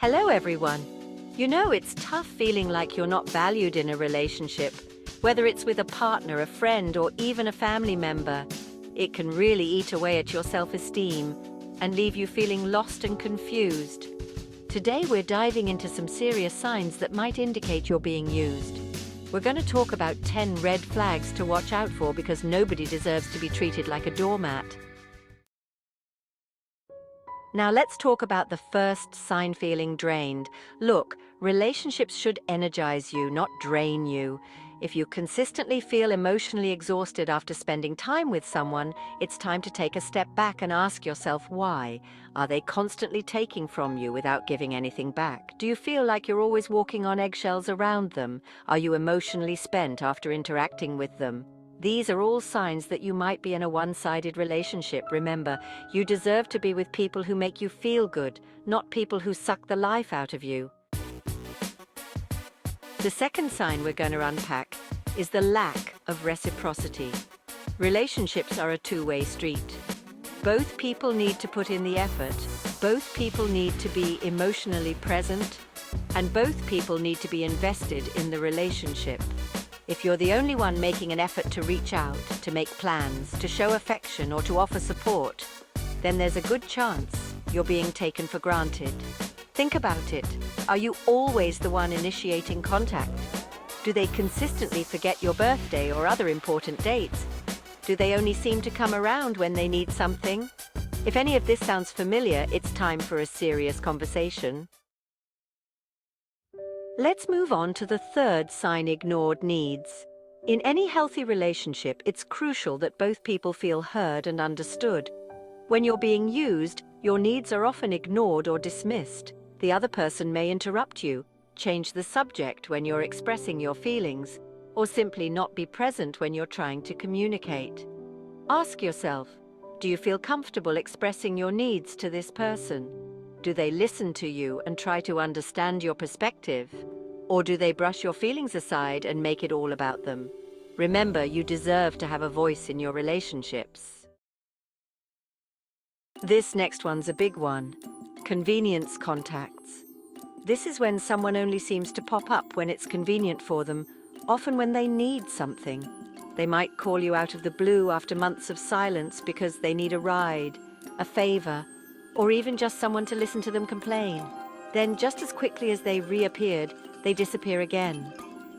Hello, everyone. You know, it's tough feeling like you're not valued in a relationship, whether it's with a partner, a friend, or even a family member. It can really eat away at your self-esteem and leave you feeling lost and confused. Today, we're diving into some serious signs that might indicate you're being used. We're going to talk about 10 red flags to watch out for because nobody deserves to be treated like a doormat. Now let's talk about the first sign: feeling drained. Look, relationships should energize you, not drain you. If you consistently feel emotionally exhausted after spending time with someone, it's time to take a step back and ask yourself why. Are they constantly taking from you without giving anything back? Do you feel like you're always walking on eggshells around them? Are you emotionally spent after interacting with them? These are all signs that you might be in a one-sided relationship. Remember, you deserve to be with people who make you feel good, not people who suck the life out of you. The second sign we're going to unpack is the lack of reciprocity. Relationships are a two-way street. Both people need to put in the effort, both people need to be emotionally present, and both people need to be invested in the relationship. If you're the only one making an effort to reach out, to make plans, to show affection, or to offer support, then there's a good chance you're being taken for granted. Think about it. Are you always the one initiating contact? Do they consistently forget your birthday or other important dates? Do they only seem to come around when they need something? If any of this sounds familiar, it's time for a serious conversation. Let's move on to the third sign: ignored needs. In any healthy relationship, it's crucial that both people feel heard and understood. When you're being used, your needs are often ignored or dismissed. The other person may interrupt you, change the subject when you're expressing your feelings, or simply not be present when you're trying to communicate. Ask yourself, do you feel comfortable expressing your needs to this person? Do they listen to you and try to understand your perspective? Or do they brush your feelings aside and make it all about them? Remember, you deserve to have a voice in your relationships. This next one's a big one: convenience contacts. This is when someone only seems to pop up when it's convenient for them, often when they need something. They might call you out of the blue after months of silence because they need a ride, a favor, or even just someone to listen to them complain. Then, just as quickly as they reappeared, they disappear again.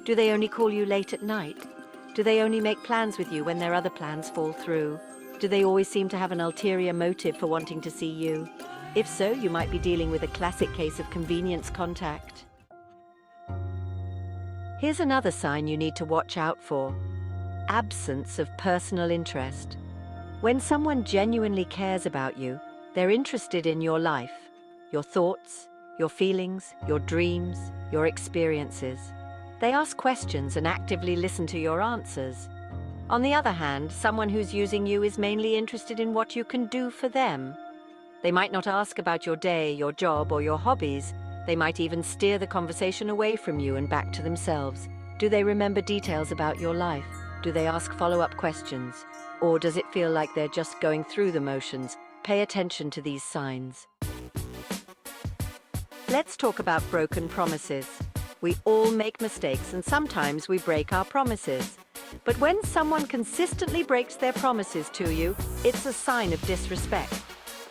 Do they only call you late at night? Do they only make plans with you when their other plans fall through? Do they always seem to have an ulterior motive for wanting to see you? If so, you might be dealing with a classic case of convenience contact. Here's another sign you need to watch out for: absence of personal interest. When someone genuinely cares about you, they're interested in your life, your thoughts, your feelings, your dreams, your experiences. They ask questions and actively listen to your answers. On the other hand, someone who's using you is mainly interested in what you can do for them. They might not ask about your day, your job, or your hobbies. They might even steer the conversation away from you and back to themselves. Do they remember details about your life? Do they ask follow-up questions? Or does it feel like they're just going through the motions? Pay attention to these signs. Let's talk about broken promises. We all make mistakes and sometimes we break our promises. But when someone consistently breaks their promises to you, it's a sign of disrespect.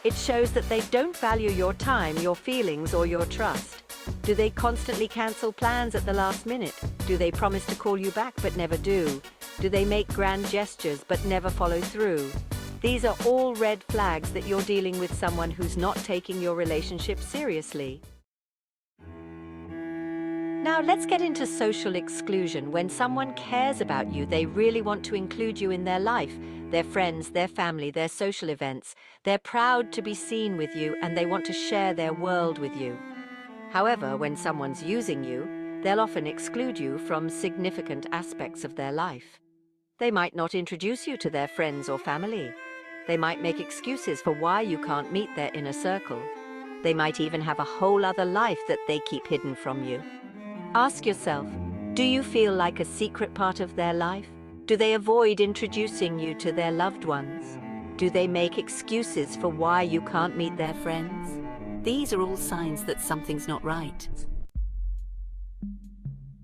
It shows that they don't value your time, your feelings, or your trust. Do they constantly cancel plans at the last minute? Do they promise to call you back but never do? Do they make grand gestures but never follow through? These are all red flags that you're dealing with someone who's not taking your relationship seriously. Now let's get into social exclusion. When someone cares about you, they really want to include you in their life, their friends, their family, their social events. They're proud to be seen with you and they want to share their world with you. However, when someone's using you, they'll often exclude you from significant aspects of their life. They might not introduce you to their friends or family. They might make excuses for why you can't meet their inner circle. They might even have a whole other life that they keep hidden from you. Ask yourself, do you feel like a secret part of their life? Do they avoid introducing you to their loved ones? Do they make excuses for why you can't meet their friends? These are all signs that something's not right.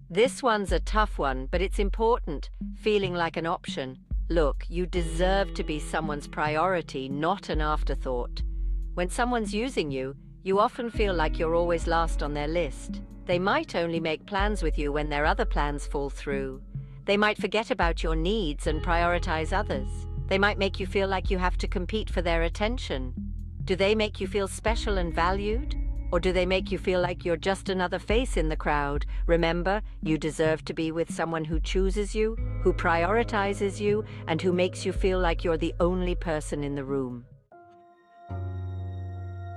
This one's a tough one, but it's important. Feeling like an option. Look, you deserve to be someone's priority, not an afterthought. When someone's using you, you often feel like you're always last on their list. They might only make plans with you when their other plans fall through. They might forget about your needs and prioritize others. They might make you feel like you have to compete for their attention. Do they make you feel special and valued? Or do they make you feel like you're just another face in the crowd? Remember, you deserve to be with someone who chooses you, who prioritizes you, and who makes you feel like you're the only person in the room.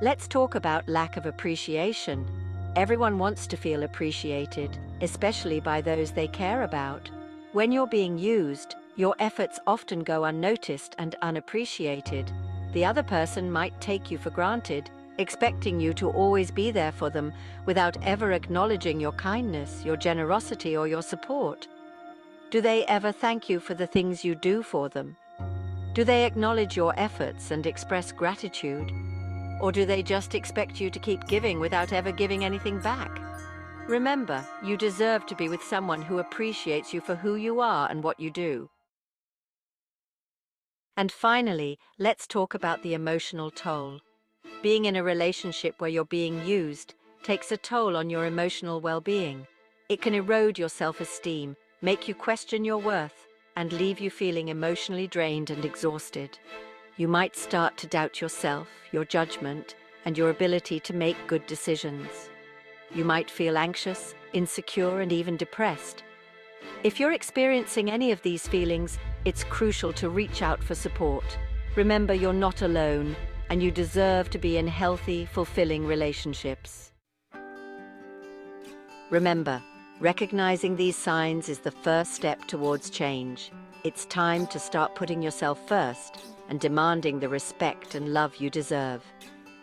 Let's talk about lack of appreciation. Everyone wants to feel appreciated, especially by those they care about. When you're being used, your efforts often go unnoticed and unappreciated. The other person might take you for granted, expecting you to always be there for them without ever acknowledging your kindness, your generosity, or your support. Do they ever thank you for the things you do for them? Do they acknowledge your efforts and express gratitude? Or do they just expect you to keep giving without ever giving anything back? Remember, you deserve to be with someone who appreciates you for who you are and what you do. And finally, let's talk about the emotional toll. Being in a relationship where you're being used takes a toll on your emotional well-being. It can erode your self-esteem, make you question your worth, and leave you feeling emotionally drained and exhausted. You might start to doubt yourself, your judgment, and your ability to make good decisions. You might feel anxious, insecure, and even depressed. If you're experiencing any of these feelings, it's crucial to reach out for support. Remember, you're not alone, and you deserve to be in healthy, fulfilling relationships. Remember, recognizing these signs is the first step towards change. It's time to start putting yourself first and demanding the respect and love you deserve.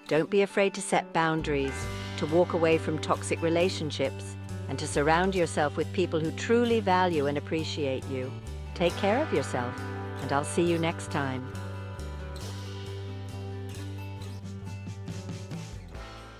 Don't be afraid to set boundaries, to walk away from toxic relationships, and to surround yourself with people who truly value and appreciate you. Take care of yourself, and I'll see you next time.